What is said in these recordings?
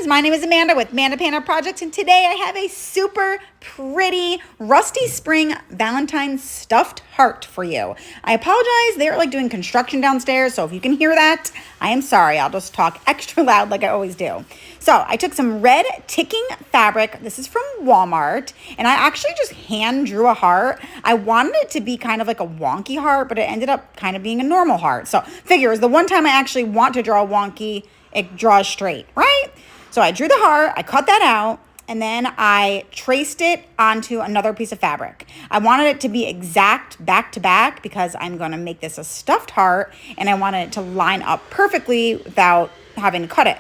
friends, my name is Amanda with Amanda Panda Projects, and today I have a super pretty Rusty Spring Valentine stuffed heart for you. I apologize, they're like doing construction downstairs, so if you can hear that, I am sorry. I'll just talk extra loud like I always do. So I took some red ticking fabric. This is from Walmart, and I actually just hand drew a heart. I wanted it to be kind of like a wonky heart, but it ended up kind of being a normal heart. So figures the one time I actually want to draw wonky, it draws straight, right? So I drew the heart, I cut that out, and then I traced it onto another piece of fabric. I wanted it to be exact back to back because I'm gonna make this a stuffed heart, and I wanted it to line up perfectly without having to cut it.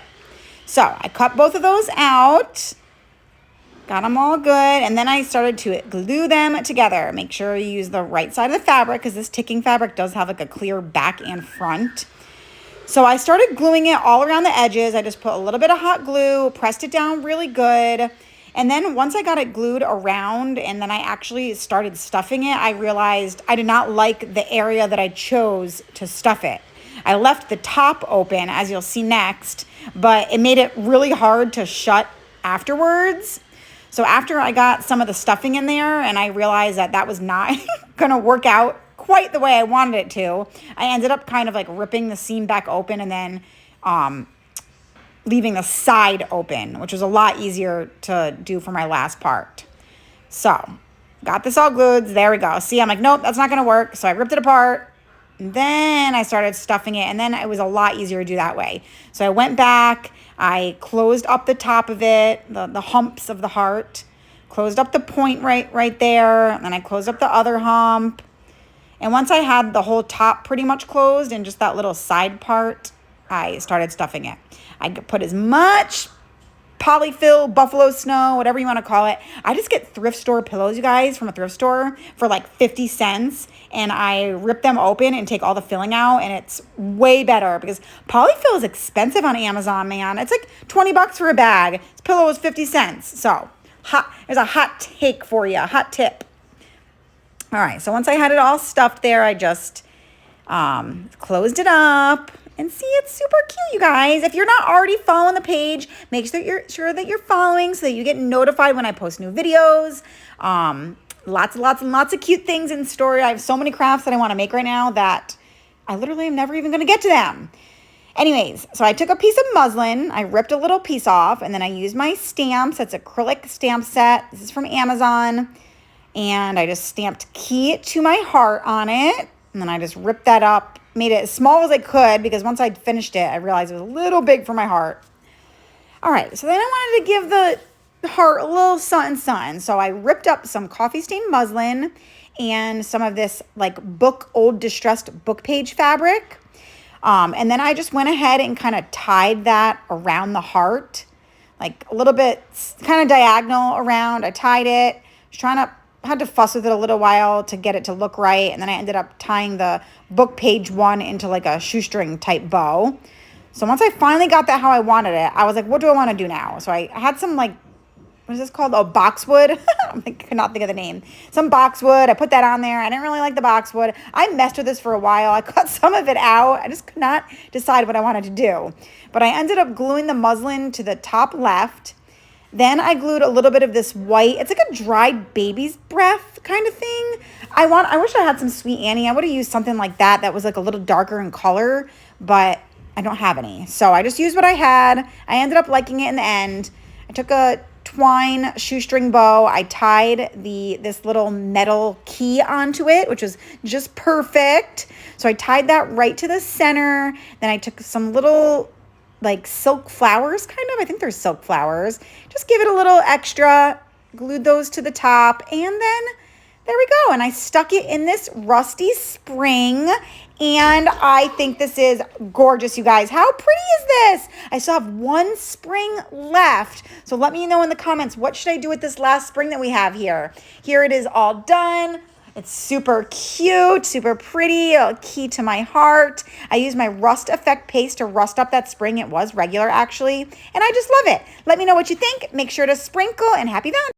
So I cut both of those out, got them all good, and then I started to glue them together. Make sure you use the right side of the fabric because this ticking fabric does have like a clear back and front. So I started gluing it all around the edges. I just put a little bit of hot glue, pressed it down really good. And then once I got it glued around and then I actually started stuffing it, I realized I did not like the area that I chose to stuff it. I left the top open, as you'll see next, but it made it really hard to shut afterwards. So after I got some of the stuffing in there and I realized that that was not gonna work out quite the way I wanted it to, I ended up kind of like ripping the seam back open and then leaving the side open, which was a lot easier to do for my last part. So got this all glued. There we go. See, I'm like, nope, that's not going to work. So I ripped it apart. And then I started stuffing it, and then it was a lot easier to do that way. So I went back, I closed up the top of it, the humps of the heart, closed up the point right there, and then I closed up the other hump. And once I had the whole top pretty much closed and just that little side part, I started stuffing it. I put as much polyfill, buffalo snow, whatever you want to call it. I just get thrift store pillows, you guys, from a thrift store for like 50 cents. And I rip them open and take all the filling out. And it's way better because polyfill is expensive on Amazon, man. It's like 20 bucks for a bag. This pillow is 50 cents. So there's a hot take for you, a hot tip. All right, so once I had it all stuffed there, I just closed it up. And see, it's super cute, you guys. If you're not already following the page, make sure that you're following so that you get notified when I post new videos. Lots and lots of cute things in store. I have so many crafts that I want to make right now that I literally am never even going to get to them. Anyways, so I took a piece of muslin, I ripped a little piece off, and then I used my stamps. It's acrylic stamp set. This is from Amazon. And I just stamped key to my heart on it. And then I just ripped that up, made it as small as I could because once I'd finished it, I realized it was a little big for my heart. All right, so then I wanted to give the heart a little something. So I ripped up some coffee stained muslin and some of this like old distressed book page fabric. And then I just went ahead and kind of tied that around the heart, like a little bit kind of diagonal around. I tied it, had to fuss with it a little while to get it to look right. And then I ended up tying the book page one into like a shoestring type bow. So once I finally got that how I wanted it, I was like, what do I want to do now? So I had some like, what is this called? Oh, boxwood. I could not think of the name. Some boxwood. I put that on there. I didn't really like the boxwood. I messed with this for a while. I cut some of it out. I just could not decide what I wanted to do. But I ended up gluing the muslin to the top left. Then I glued a little bit of this white, it's like a dried baby's breath kind of thing. I wish I had some Sweet Annie. I would have used something like that was like a little darker in color, but I don't have any. So I just used what I had. I ended up liking it in the end. I took a twine shoestring bow. I tied this little metal key onto it, which was just perfect. So I tied that right to the center. Then I took some little like silk flowers, kind of. I think they're silk flowers. Just give it a little extra, glued those to the top, and then there we go. And I stuck it in this Rusty Spring, and I think this is gorgeous, you guys. How pretty is this? I still have one spring left, so let me know in the comments, what should I do with this last spring that we have here? Here it is all done. It's super cute, super pretty, a key to my heart. I used my Rust Effect paste to rust up that spring. It was regular, actually, and I just love it. Let me know what you think. Make sure to sprinkle, and happy Valentine's.